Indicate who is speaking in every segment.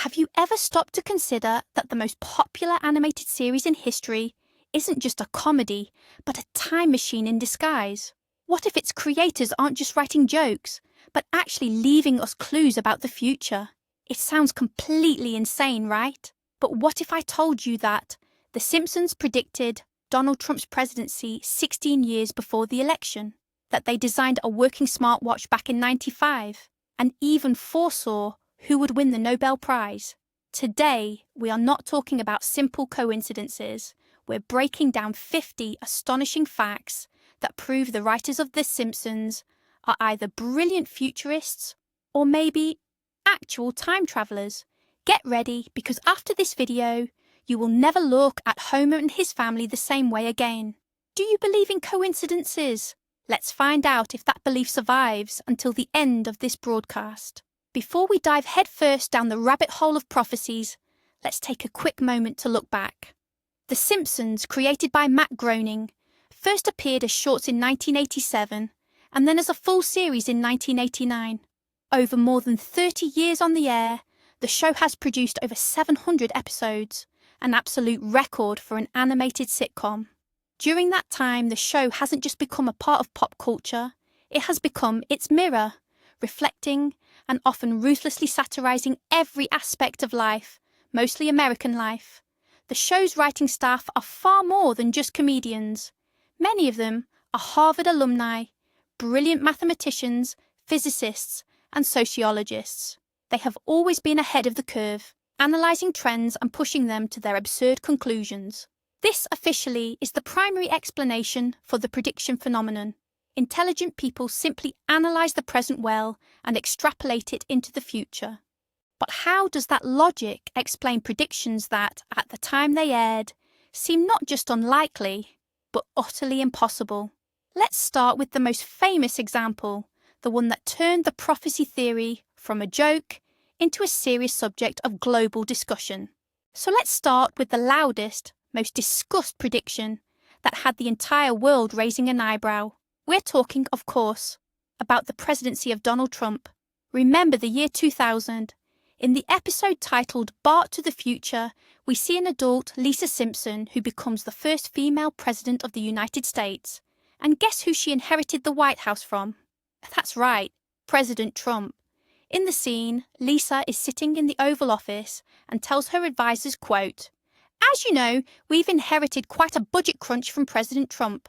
Speaker 1: Have you ever stopped to consider that the most popular animated series in history isn't just a comedy, but a time machine in disguise? What if its creators aren't just writing jokes, but actually leaving us clues about the future? It sounds completely insane, right? But what if I told you that The Simpsons predicted Donald Trump's presidency 16 years before the election, that they designed a working smartwatch back in '95, and even foresaw who would win the Nobel Prize? Today, we are not talking about simple coincidences. We're breaking down 50 astonishing facts that prove the writers of The Simpsons are either brilliant futurists or maybe actual time travelers. Get ready, because after this video, you will never look at Homer and his family the same way again. Do you believe in coincidences? Let's find out if that belief survives until the end of this broadcast. Before we dive headfirst down the rabbit hole of prophecies, let's take a quick moment to look back. The Simpsons, created by Matt Groening, first appeared as shorts in 1987 and then as a full series in 1989. Over more than 30 years on the air, the show has produced over 700 episodes, an absolute record for an animated sitcom. During that time, the show hasn't just become a part of pop culture, it has become its mirror, reflecting and often ruthlessly satirizing every aspect of life, mostly American life. The show's writing staff are far more than just comedians. Many of them are Harvard alumni, brilliant mathematicians, physicists, and sociologists. They have always been ahead of the curve, analysing trends and pushing them to their absurd conclusions. This officially is the primary explanation for the prediction phenomenon. Intelligent people simply analyse the present well and extrapolate it into the future. But how does that logic explain predictions that, at the time they aired, seem not just unlikely, but utterly impossible? Let's start with the most famous example, the one that turned the prophecy theory from a joke into a serious subject of global discussion. So let's start with the loudest, most discussed prediction that had the entire world raising an eyebrow. We're talking, of course, about the presidency of Donald Trump. Remember the year 2000. In the episode titled Bart to the Future, we see an adult, Lisa Simpson, who becomes the first female president of the United States. And guess who she inherited the White House from? That's right, President Trump. In the scene, Lisa is sitting in the Oval Office and tells her advisors, quote, "As you know, we've inherited quite a budget crunch from President Trump."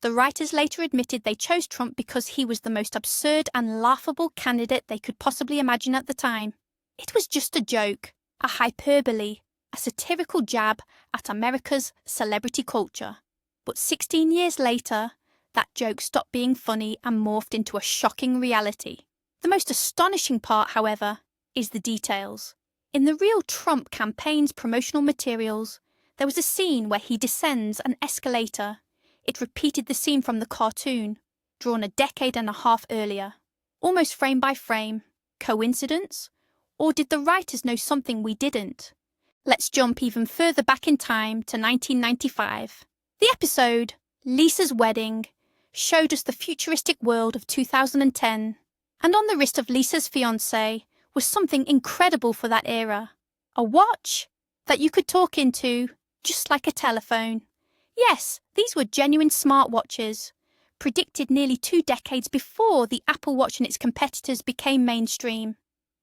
Speaker 1: The writers later admitted they chose Trump because he was the most absurd and laughable candidate they could possibly imagine at the time. It was just a joke, a hyperbole, a satirical jab at America's celebrity culture. But 16 years later, that joke stopped being funny and morphed into a shocking reality. The most astonishing part, however, is the details. In the real Trump campaign's promotional materials, there was a scene where he descends an escalator. It repeated the scene from the cartoon, drawn a decade and a half earlier, almost frame by frame. Coincidence? Or did the writers know something we didn't? Let's jump even further back in time to 1995. The episode, Lisa's Wedding, showed us the futuristic world of 2010. And on the wrist of Lisa's fiancé was something incredible for that era. A watch that you could talk into, just like a telephone. Yes, these were genuine smartwatches, predicted nearly 2 decades before the Apple Watch and its competitors became mainstream.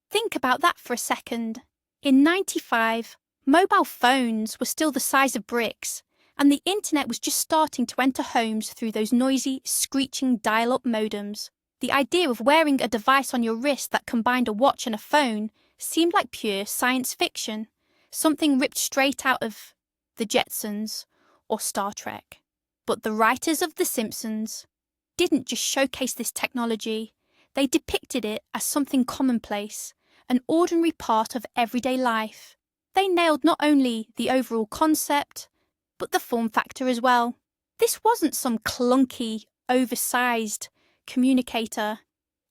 Speaker 1: Think about that for a second. In '95, mobile phones were still the size of bricks, and the internet was just starting to enter homes through those noisy, screeching dial-up modems. The idea of wearing a device on your wrist that combined a watch and a phone seemed like pure science fiction, something ripped straight out of The Jetsons or Star Trek. But the writers of The Simpsons didn't just showcase this technology, they depicted it as something commonplace, an ordinary part of everyday life. They nailed not only the overall concept, but the form factor as well. This wasn't some clunky, oversized communicator.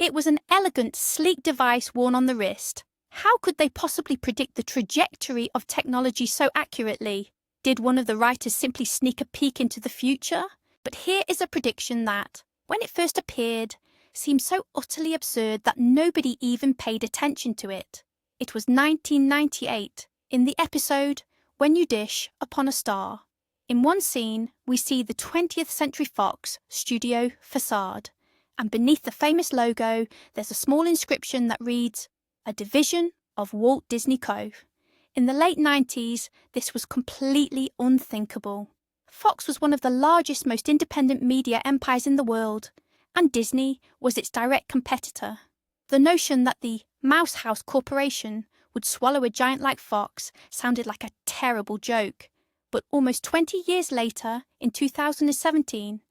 Speaker 1: It was an elegant, sleek device worn on the wrist. How could they possibly predict the trajectory of technology so accurately? Did one of the writers simply sneak a peek into the future? But here is a prediction that, when it first appeared, seemed so utterly absurd that nobody even paid attention to it. It was 1998, in the episode When You Dish Upon a Star. In one scene, we see the 20th Century Fox studio facade, and beneath the famous logo, there's a small inscription that reads, "A division of Walt Disney Co." In the late 90s, this was completely unthinkable. Fox was one of the largest, most independent media empires in the world, and Disney was its direct competitor. The notion that the Mouse House Corporation would swallow a giant like Fox sounded like a terrible joke. But almost 20 years later, in 2017,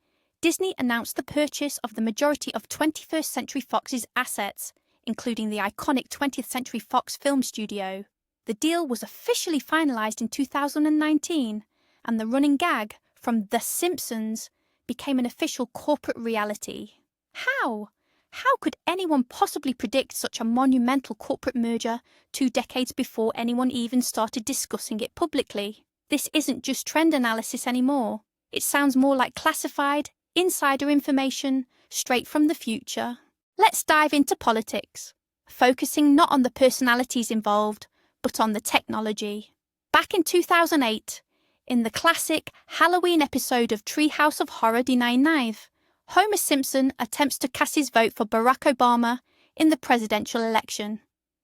Speaker 1: Disney announced the purchase of the majority of 21st Century Fox's assets, including the iconic 20th Century Fox film studio. The deal was officially finalized in 2019, and the running gag from The Simpsons became an official corporate reality. How? How could anyone possibly predict such a monumental corporate merger 2 decades before anyone even started discussing it publicly? This isn't just trend analysis anymore. It sounds more like classified, insider information straight from the future. Let's dive into politics, focusing not on the personalities involved, but on the technology. Back in 2008, in the classic Halloween episode of Treehouse of Horror Denying Knife, Homer Simpson attempts to cast his vote for Barack Obama in the presidential election.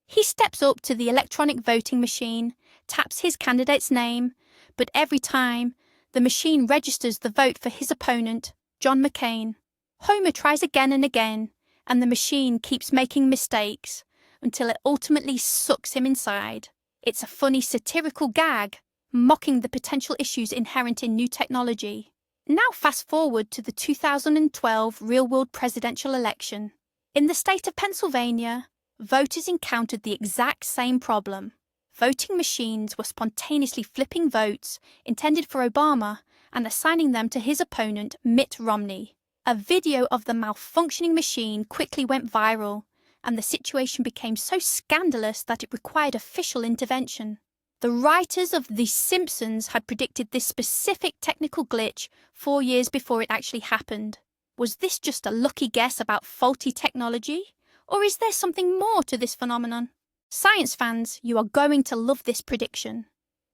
Speaker 1: He steps up to the electronic voting machine, taps his candidate's name, but every time, the machine registers the vote for his opponent, John McCain. Homer tries again and again, and the machine keeps making mistakes until it ultimately sucks him inside. It's a funny satirical gag, mocking the potential issues inherent in new technology. Now fast forward to the 2012 real-world presidential election. In the state of Pennsylvania, voters encountered the exact same problem. Voting machines were spontaneously flipping votes intended for Obama and assigning them to his opponent, Mitt Romney. A video of the malfunctioning machine quickly went viral, and the situation became so scandalous that it required official intervention. The writers of The Simpsons had predicted this specific technical glitch 4 years before it actually happened. Was this just a lucky guess about faulty technology? Or is there something more to this phenomenon? Science fans, you are going to love this prediction.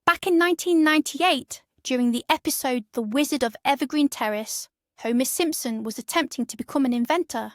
Speaker 1: Back in 1998, during the episode The Wizard of Evergreen Terrace, Homer Simpson was attempting to become an inventor.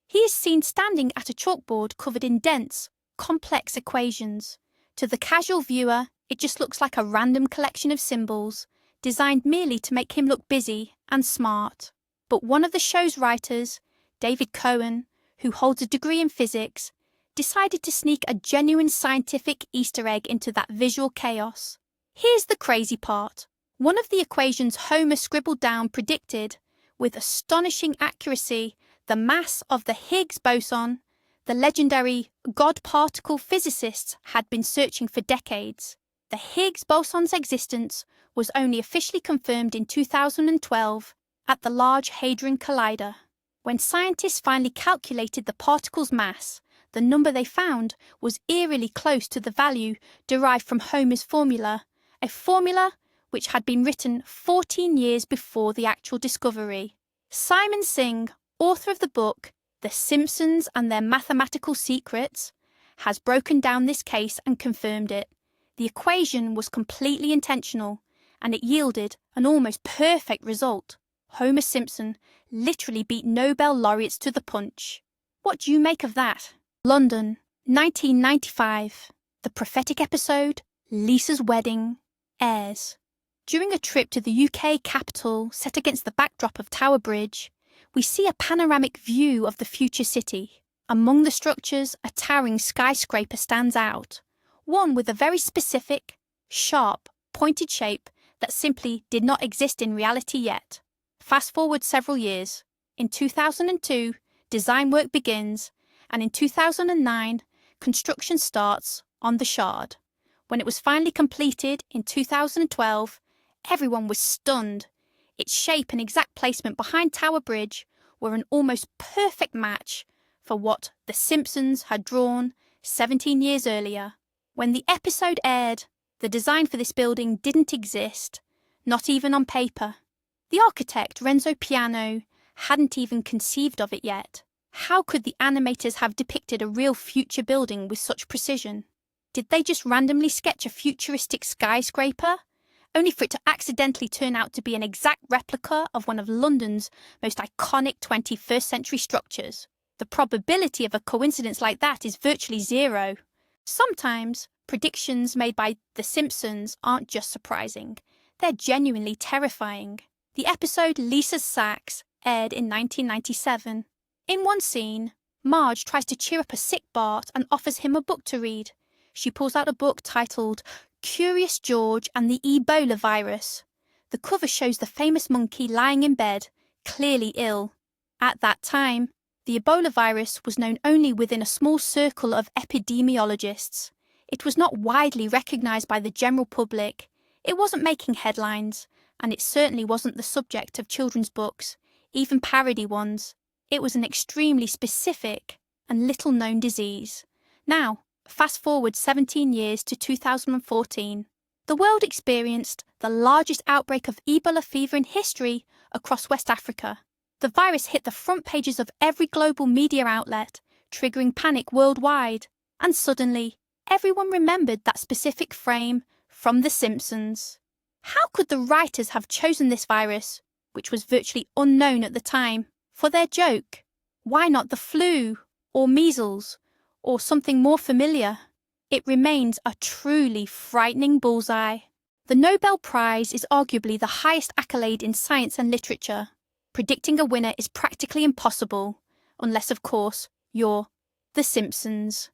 Speaker 1: He is seen standing at a chalkboard covered in dense, complex equations. To the casual viewer, it just looks like a random collection of symbols, designed merely to make him look busy and smart. But one of the show's writers, David Cohen, who holds a degree in physics, decided to sneak a genuine scientific Easter egg into that visual chaos. Here's the crazy part. One of the equations Homer scribbled down predicted, with astonishing accuracy, the mass of the Higgs boson the legendary God-particle physicists had been searching for decades. The Higgs boson's existence was only officially confirmed in 2012 at the Large Hadron Collider. When scientists finally calculated the particle's mass, the number they found was eerily close to the value derived from Homer's formula, a formula which had been written 14 years before the actual discovery. Simon Singh, author of the book The Simpsons and Their Mathematical Secrets, has broken down this case and confirmed it. The equation was completely intentional, and it yielded an almost perfect result. Homer Simpson literally beat Nobel laureates to the punch. What do you make of that? London, 1995. The prophetic episode, Lisa's Wedding, airs. During a trip to the UK capital set against the backdrop of Tower Bridge, we see a panoramic view of the future city. Among the structures, a towering skyscraper stands out, one with a very specific, sharp, pointed shape that simply did not exist in reality yet. Fast forward several years. In 2002, design work begins, and in 2009, construction starts on the Shard. When it was finally completed in 2012, everyone was stunned. Its shape and exact placement behind Tower Bridge were an almost perfect match for what The Simpsons had drawn 17 years earlier. When the episode aired, the design for this building didn't exist, not even on paper. The architect, Renzo Piano, hadn't even conceived of it yet. How could the animators have depicted a real future building with such precision? Did they just randomly sketch a futuristic skyscraper, only for it to accidentally turn out to be an exact replica of one of London's most iconic 21st century structures? The probability of a coincidence like that is virtually zero. Sometimes, predictions made by The Simpsons aren't just surprising, they're genuinely terrifying. The episode Lisa's Sax aired in 1997. In one scene, Marge tries to cheer up a sick Bart and offers him a book to read. She pulls out a book titled Curious George and the Ebola Virus. The cover shows the famous monkey lying in bed, clearly ill. At that time, the Ebola virus was known only within a small circle of epidemiologists. It was not widely recognised by the general public. It wasn't making headlines, and it certainly wasn't the subject of children's books, even parody ones. It was an extremely specific and little-known disease. Now, fast forward 17 years to 2014. The world experienced the largest outbreak of Ebola fever in history across West Africa. The virus hit the front pages of every global media outlet, triggering panic worldwide. And suddenly, everyone remembered that specific frame from The Simpsons. How could the writers have chosen this virus, which was virtually unknown at the time, for their joke? Why not the flu, or measles, or something more familiar? It remains a truly frightening bullseye. The Nobel Prize is arguably the highest accolade in science and literature. Predicting a winner is practically impossible, unless, of course, you're The Simpsons.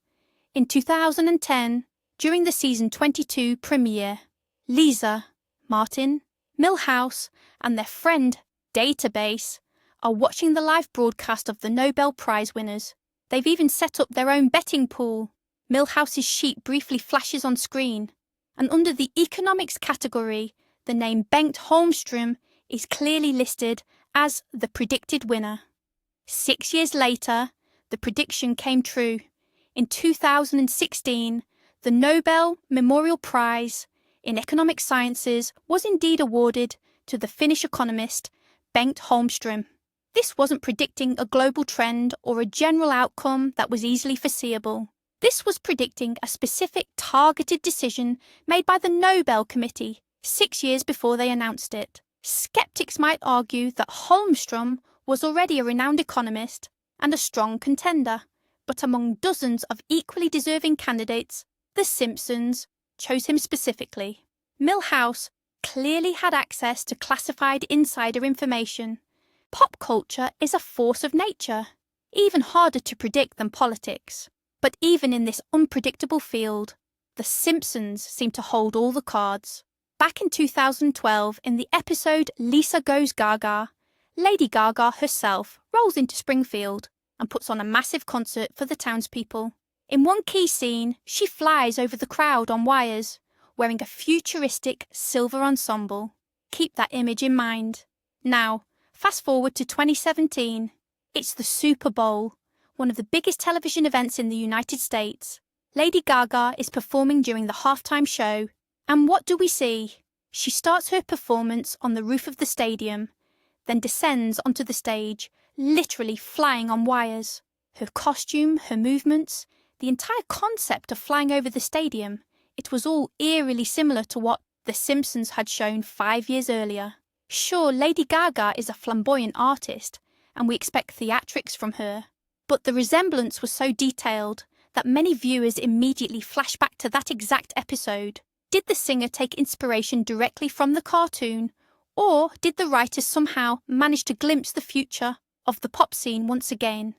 Speaker 1: In 2010, during the season 22 premiere, Lisa, Martin, Milhouse, and their friend, Database, are watching the live broadcast of the Nobel Prize winners. They've even set up their own betting pool. Milhouse's sheet briefly flashes on screen, and under the economics category, the name Bengt Holmström is clearly listed as the predicted winner. 6 years later, the prediction came true. In 2016, the Nobel Memorial Prize in Economic Sciences was indeed awarded to the Finnish economist Bengt Holmström. This wasn't predicting a global trend or a general outcome that was easily foreseeable. This was predicting a specific targeted decision made by the Nobel Committee 6 years before they announced it. Skeptics might argue that Holmström was already a renowned economist and a strong contender, but among dozens of equally deserving candidates, The Simpsons chose him specifically. Milhouse clearly had access to classified insider information. Pop culture is a force of nature, even harder to predict than politics. But even in this unpredictable field, The Simpsons seem to hold all the cards. Back in 2012, in the episode Lisa Goes Gaga, Lady Gaga herself rolls into Springfield and puts on a massive concert for the townspeople. In one key scene, she flies over the crowd on wires, wearing a futuristic silver ensemble. Keep that image in mind. Now, fast forward to 2017. It's the Super Bowl, one of the biggest television events in the United States. Lady Gaga is performing during the halftime show. And what do we see? She starts her performance on the roof of the stadium, then descends onto the stage, literally flying on wires. Her costume, her movements, the entire concept of flying over the stadium, it was all eerily similar to what The Simpsons had shown 5 years earlier. Sure, Lady Gaga is a flamboyant artist, and we expect theatrics from her, but the resemblance was so detailed that many viewers immediately flash back to that exact episode. Did the singer take inspiration directly from the cartoon, or did the writers somehow manage to glimpse the future of the pop scene once again?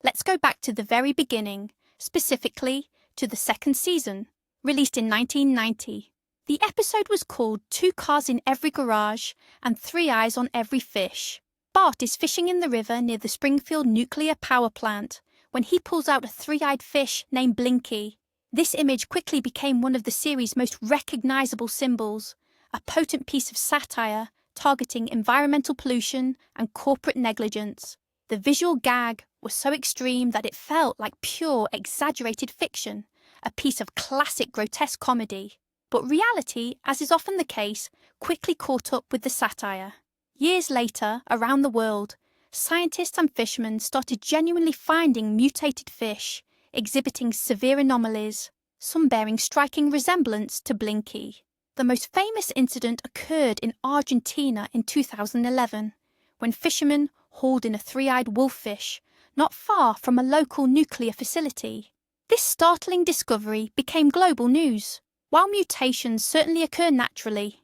Speaker 1: Let's go back to the very beginning, specifically to the second season, released in 1990. The episode was called 2 Cars in Every Garage and 3 Eyes on Every Fish. Bart is fishing in the river near the Springfield nuclear power plant when he pulls out a 3-eyed fish named Blinky. This image quickly became one of the series' most recognizable symbols, a potent piece of satire targeting environmental pollution and corporate negligence. The visual gag was so extreme that it felt like pure, exaggerated fiction, a piece of classic grotesque comedy. But reality, as is often the case, quickly caught up with the satire. Years later, around the world, scientists and fishermen started genuinely finding mutated fish, exhibiting severe anomalies. some bearing striking resemblance to Blinky. The most famous incident occurred in Argentina in 2011, when fishermen hauled in a three-eyed wolffish not far from a local nuclear facility. This startling discovery became global news. While mutations certainly occur naturally,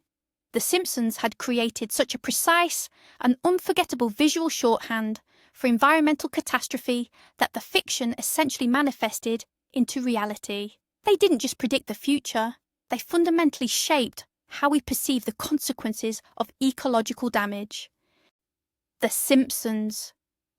Speaker 1: The Simpsons had created such a precise and unforgettable visual shorthand for environmental catastrophe that the fiction essentially manifested into reality. They didn't just predict the future, they fundamentally shaped how we perceive the consequences of ecological damage. The Simpsons.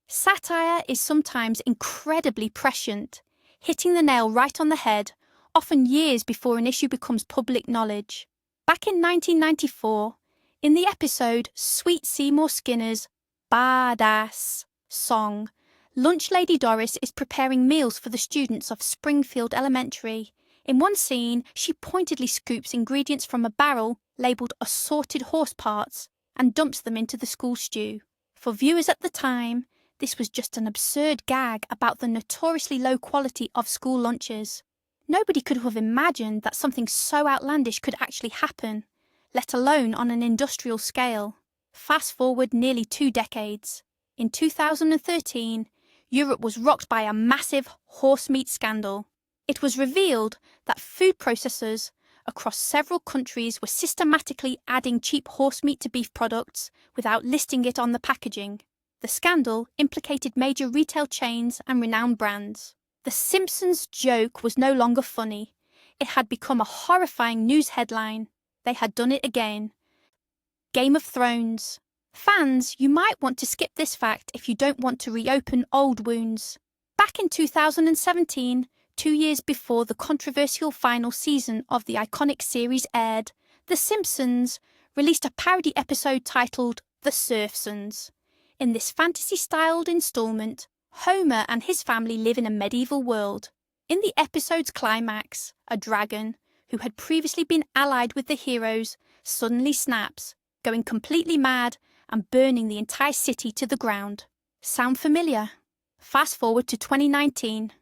Speaker 1: Satire is sometimes incredibly prescient, hitting the nail right on the head, often years before an issue becomes public knowledge. Back in 1994, in the episode Sweet Seymour Skinner's Badass song, Lunch Lady Doris is preparing meals for the students of Springfield Elementary. In one scene, she pointedly scoops ingredients from a barrel labelled assorted horse parts and dumps them into the school stew. For viewers at the time, this was just an absurd gag about the notoriously low quality of school lunches. Nobody could have imagined that something so outlandish could actually happen, let alone on an industrial scale. Fast forward nearly 2 decades. In 2013, Europe was rocked by a massive horse meat scandal. It was revealed that food processors across several countries were systematically adding cheap horse meat to beef products without listing it on the packaging. The scandal implicated major retail chains and renowned brands. The Simpsons joke was no longer funny. It had become a horrifying news headline. They had done it again. Game of Thrones. Fans, you might want to skip this fact if you don't want to reopen old wounds. Back in 2017, 2 years before the controversial final season of the iconic series aired, The Simpsons released a parody episode titled The Surfsons. In this fantasy-styled installment, Homer and his family live in a medieval world. In the episode's climax, a dragon, who had previously been allied with the heroes, suddenly snaps, going completely mad and burning the entire city to the ground. Sound familiar? Fast forward to 2019,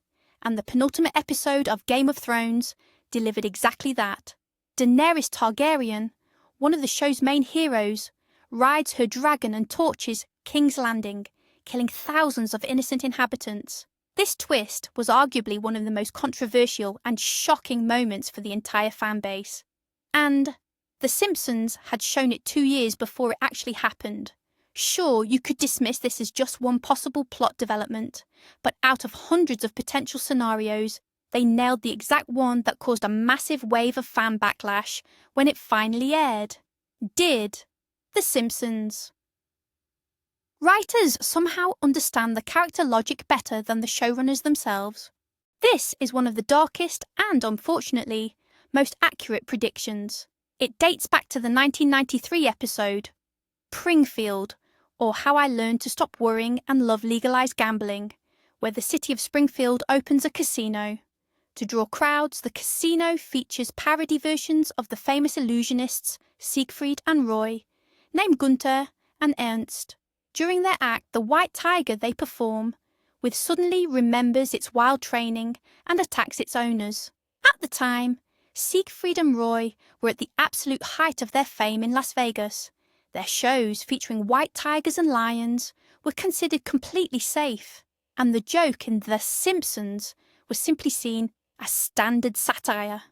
Speaker 1: and the penultimate episode of Game of Thrones delivered exactly that. Daenerys Targaryen, one of the show's main heroes, rides her dragon and torches King's Landing, killing thousands of innocent inhabitants. This twist was arguably one of the most controversial and shocking moments for the entire fanbase. And The Simpsons had shown it 2 years before it actually happened. Sure, you could dismiss this as just one possible plot development, but out of hundreds of potential scenarios, they nailed the exact one that caused a massive wave of fan backlash when it finally aired. Did The Simpsons. Writers somehow understand the character logic better than the showrunners themselves. This is one of the darkest and, unfortunately, most accurate predictions. It dates back to the 1993 episode, Springfield, or How I Learned to Stop Worrying and Love Legalized Gambling, where the city of Springfield opens a casino. To draw crowds, the casino features parody versions of the famous illusionists Siegfried and Roy, named Gunther and Ernst. During their act, the white tiger they perform with suddenly remembers its wild training and attacks its owners. At the time, Siegfried and Roy were at the absolute height of their fame in Las Vegas. Their shows featuring white tigers and lions were considered completely safe, and the joke in The Simpsons was simply seen as standard satire.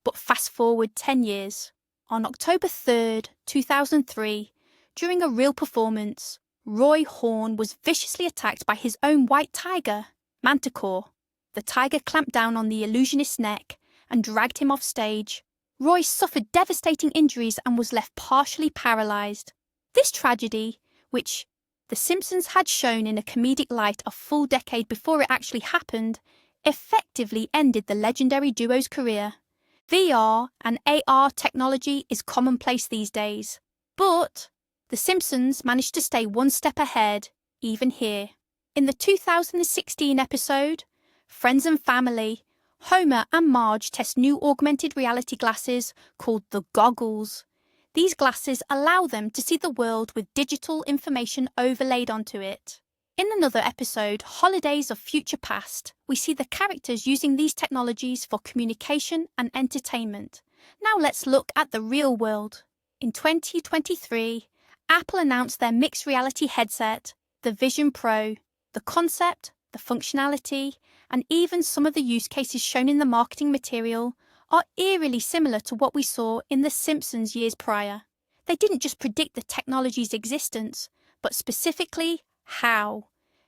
Speaker 1: But fast forward 10 years. On October 3rd, 2003, during a real performance, Roy Horn was viciously attacked by his own white tiger, Manticore. The tiger clamped down on the illusionist's neck and dragged him off stage. Roy suffered devastating injuries and was left partially paralysed. This tragedy, which The Simpsons had shown in a comedic light a full decade before it actually happened, effectively ended the legendary duo's career. VR and AR technology is commonplace these days, but The Simpsons managed to stay one step ahead, even here. In the 2016 episode, Friends and Family, Homer and Marge test new augmented reality glasses called the Goggles. These glasses allow them to see the world with digital information overlaid onto it. In another episode, Holidays of Future Past, we see the characters using these technologies for communication and entertainment. Now let's look at the real world. In 2023, Apple announced their mixed reality headset, the Vision Pro. The concept, the functionality, and even some of the use cases shown in the marketing material are eerily similar to what we saw in The Simpsons years prior. They didn't just predict the technology's existence, but specifically how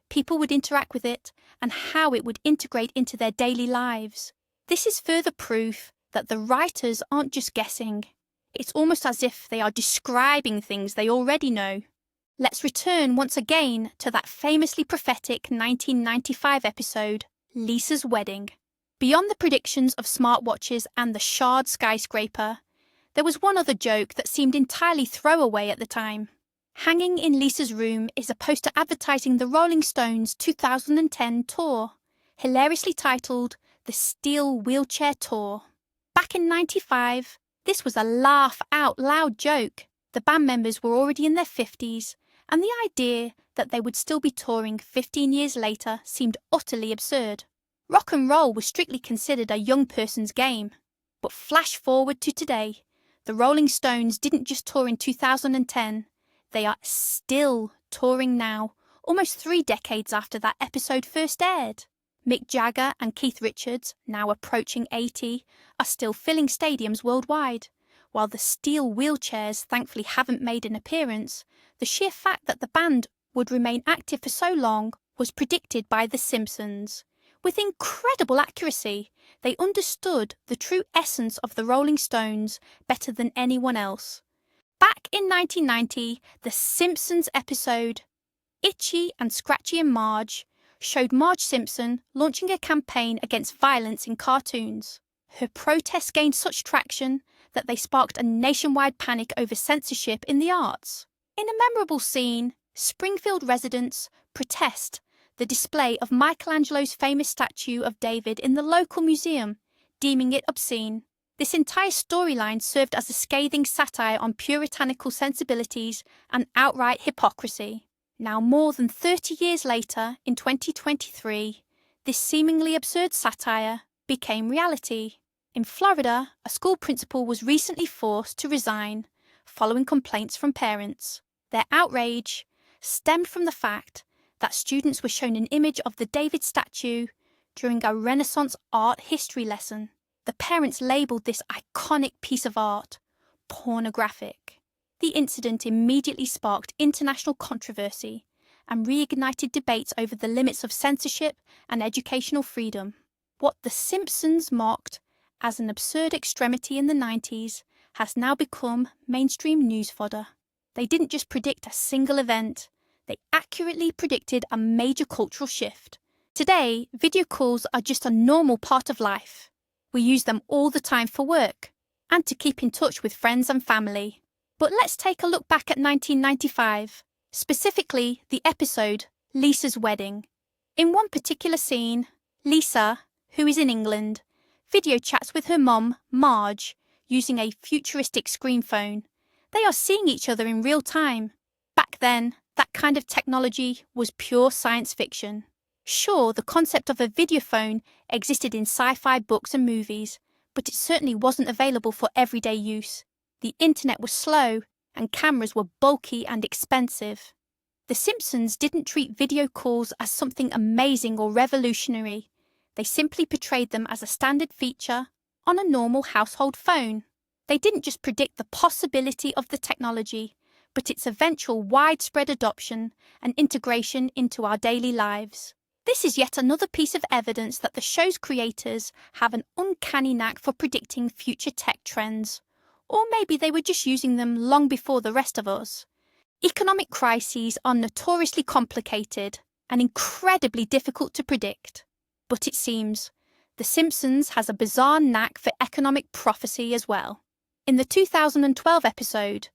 Speaker 1: people would interact with it and how it would integrate into their daily lives. This is further proof that the writers aren't just guessing. It's almost as if they are describing things they already know. Let's return once again to that famously prophetic 1995 episode, Lisa's Wedding. Beyond the predictions of smartwatches and the shard skyscraper, there was one other joke that seemed entirely throwaway at the time. Hanging in Lisa's room is a poster advertising the Rolling Stones' 2010 tour, hilariously titled The Steel Wheelchair Tour. Back in '95, this was a laugh-out-loud joke. The band members were already in their 50s, and the idea that they would still be touring 15 years later seemed utterly absurd. Rock and roll was strictly considered a young person's game. But flash forward to today, the Rolling Stones didn't just tour in 2010, they are still touring now, almost 3 decades after that episode first aired. Mick Jagger and Keith Richards, now approaching 80, are still filling stadiums worldwide. While the steel wheelchairs thankfully haven't made an appearance, the sheer fact that the band would remain active for so long was predicted by The Simpsons. With incredible accuracy, they understood the true essence of the Rolling Stones better than anyone else. Back in 1990, The Simpsons episode Itchy and Scratchy and Marge showed Marge Simpson launching a campaign against violence in cartoons. Her protests gained such traction that they sparked a nationwide panic over censorship in the arts. In a memorable scene, Springfield residents protest the display of Michelangelo's famous statue of David in the local museum, deeming it obscene. This entire storyline served as a scathing satire on puritanical sensibilities and outright hypocrisy. Now, more than 30 years later, in 2023, this seemingly absurd satire became reality. In Florida, a school principal was recently forced to resign following complaints from parents. Their outrage stemmed from the fact that students were shown an image of the David statue during a Renaissance art history lesson. The parents labelled this iconic piece of art pornographic. The incident immediately sparked international controversy and reignited debates over the limits of censorship and educational freedom. What The Simpsons mocked as an absurd extremity in the 90s has now become mainstream news fodder. They didn't just predict a single event, they accurately predicted a major cultural shift. Today, video calls are just a normal part of life. We use them all the time for work and to keep in touch with friends and family. But let's take a look back at 1995, specifically the episode Lisa's Wedding. In one particular scene, Lisa, who is in England, video chats with her mom, Marge, using a futuristic screen phone. They are seeing each other in real time. Back then, that kind of technology was pure science fiction. Sure, the concept of a video phone existed in sci-fi books and movies, but it certainly wasn't available for everyday use. The internet was slow, and cameras were bulky and expensive. The Simpsons didn't treat video calls as something amazing or revolutionary. They simply portrayed them as a standard feature on a normal household phone. They didn't just predict the possibility of the technology, but its eventual widespread adoption and integration into our daily lives. This is yet another piece of evidence that the show's creators have an uncanny knack for predicting future tech trends. Or maybe they were just using them long before the rest of us. Economic crises are notoriously complicated and incredibly difficult to predict. But it seems The Simpsons has a bizarre knack for economic prophecy as well. In the 2012 episode,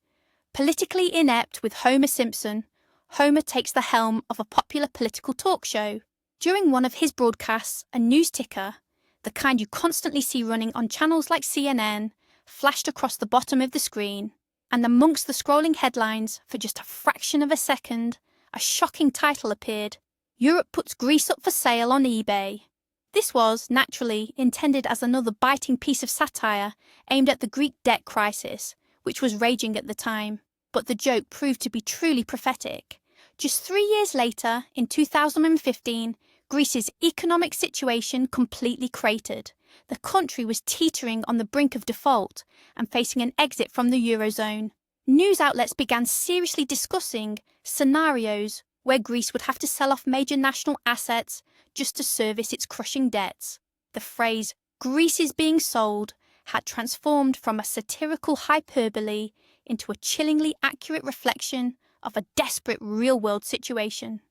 Speaker 1: Politically Inept with Homer Simpson, Homer takes the helm of a popular political talk show. During one of his broadcasts, a news ticker, the kind you constantly see running on channels like CNN, flashed across the bottom of the screen, and amongst the scrolling headlines, for just a fraction of a second, a shocking title appeared: Europe puts Greece up for sale on eBay. This was, naturally, intended as another biting piece of satire aimed at the Greek debt crisis, which was raging at the time. But the joke proved to be truly prophetic. Just 3 years later, in 2015, Greece's economic situation completely cratered. The country was teetering on the brink of default and facing an exit from the Eurozone. News outlets began seriously discussing scenarios where Greece would have to sell off major national assets just to service its crushing debts. The phrase, "Greece is being sold," had transformed from a satirical hyperbole into a chillingly accurate reflection of a desperate real-world situation.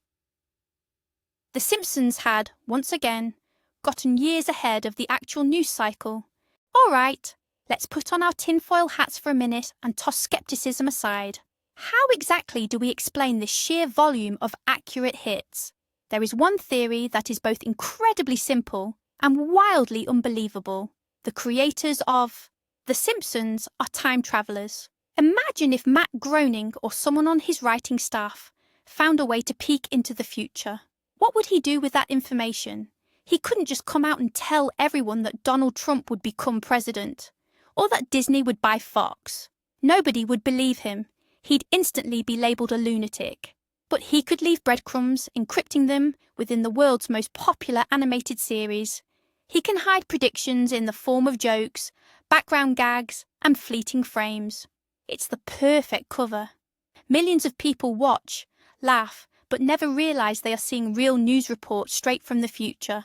Speaker 1: The Simpsons had, once again, gotten years ahead of the actual news cycle. All right, let's put on our tinfoil hats for a minute and toss skepticism aside. How exactly do we explain the sheer volume of accurate hits? There is one theory that is both incredibly simple and wildly unbelievable. The creators of The Simpsons are time travelers. Imagine if Matt Groening or someone on his writing staff found a way to peek into the future. What would he do with that information? He couldn't just come out and tell everyone that Donald Trump would become president, or that Disney would buy Fox. Nobody would believe him. He'd instantly be labelled a lunatic. But he could leave breadcrumbs, encrypting them within the world's most popular animated series. He can hide predictions in the form of jokes, background gags, and fleeting frames. It's the perfect cover. Millions of people watch, laugh, but never realise they are seeing real news reports straight from the future.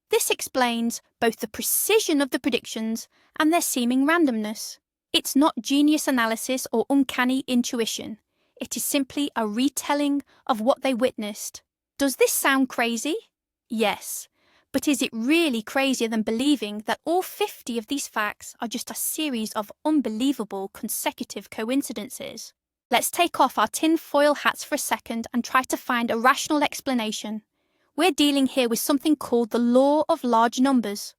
Speaker 1: This explains both the precision of the predictions and their seeming randomness. It's not genius analysis or uncanny intuition. It is simply a retelling of what they witnessed. Does this sound crazy? Yes. But is it really crazier than believing that all 50 of these facts are just a series of unbelievable consecutive coincidences? Let's take off our tin-foil hats for a second and try to find a rational explanation. We're dealing here with something called the law of large numbers.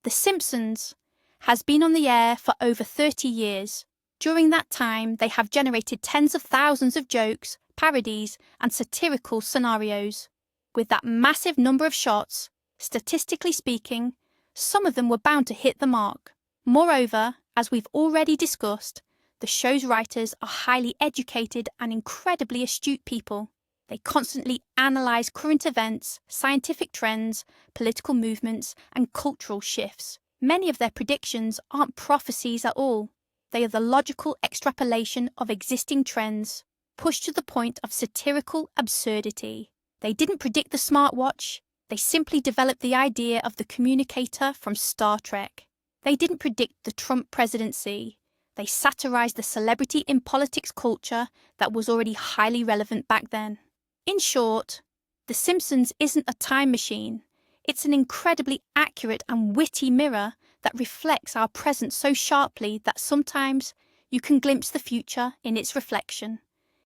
Speaker 1: The Simpsons has been on the air for over 30 years. During that time, they have generated tens of thousands of jokes, parodies, and satirical scenarios. With that massive number of shots, statistically speaking, some of them were bound to hit the mark. Moreover, as we've already discussed, the show's writers are highly educated and incredibly astute people. They constantly analyse current events, scientific trends, political movements, and cultural shifts. Many of their predictions aren't prophecies at all. They are the logical extrapolation of existing trends, pushed to the point of satirical absurdity. They didn't predict the smartwatch. They simply developed the idea of the communicator from Star Trek. They didn't predict the Trump presidency. They satirized the celebrity in politics culture that was already highly relevant back then. In short, The Simpsons isn't a time machine. It's an incredibly accurate and witty mirror that reflects our present so sharply that sometimes you can glimpse the future in its reflection.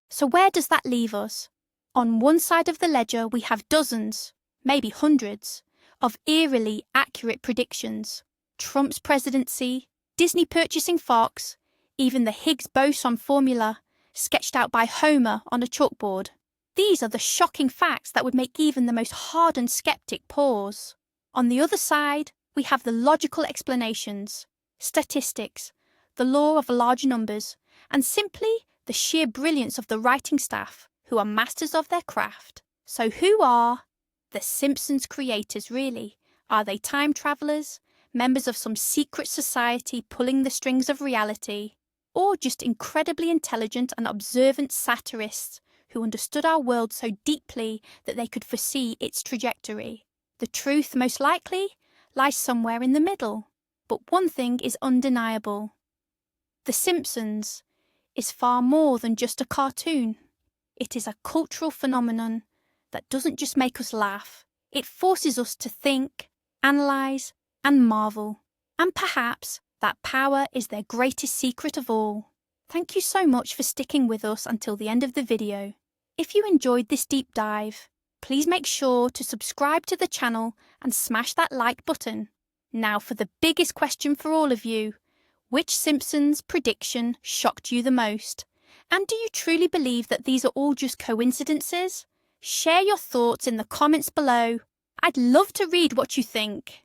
Speaker 1: So where does that leave us? On one side of the ledger we have dozens, maybe hundreds, of eerily accurate predictions. Trump's presidency, Disney purchasing Fox, even the Higgs boson formula, sketched out by Homer on a chalkboard. These are the shocking facts that would make even the most hardened skeptic pause. On the other side, we have the logical explanations, statistics, the law of large numbers, and simply the sheer brilliance of the writing staff, who are masters of their craft. So who are the Simpsons creators really? Are they time travelers, members of some secret society pulling the strings of reality, or just incredibly intelligent and observant satirists who understood our world so deeply that they could foresee its trajectory? The truth, most likely, lies somewhere in the middle. But one thing is undeniable. The Simpsons is far more than just a cartoon. It is a cultural phenomenon that doesn't just make us laugh. It forces us to think, analyse, and marvel. And perhaps that power is their greatest secret of all. Thank you so much for sticking with us until the end of the video. If you enjoyed this deep dive, please make sure to subscribe to the channel and smash that like button. Now for the biggest question for all of you. Which Simpsons prediction shocked you the most? And do you truly believe that these are all just coincidences? Share your thoughts in the comments below. I'd love to read what you think.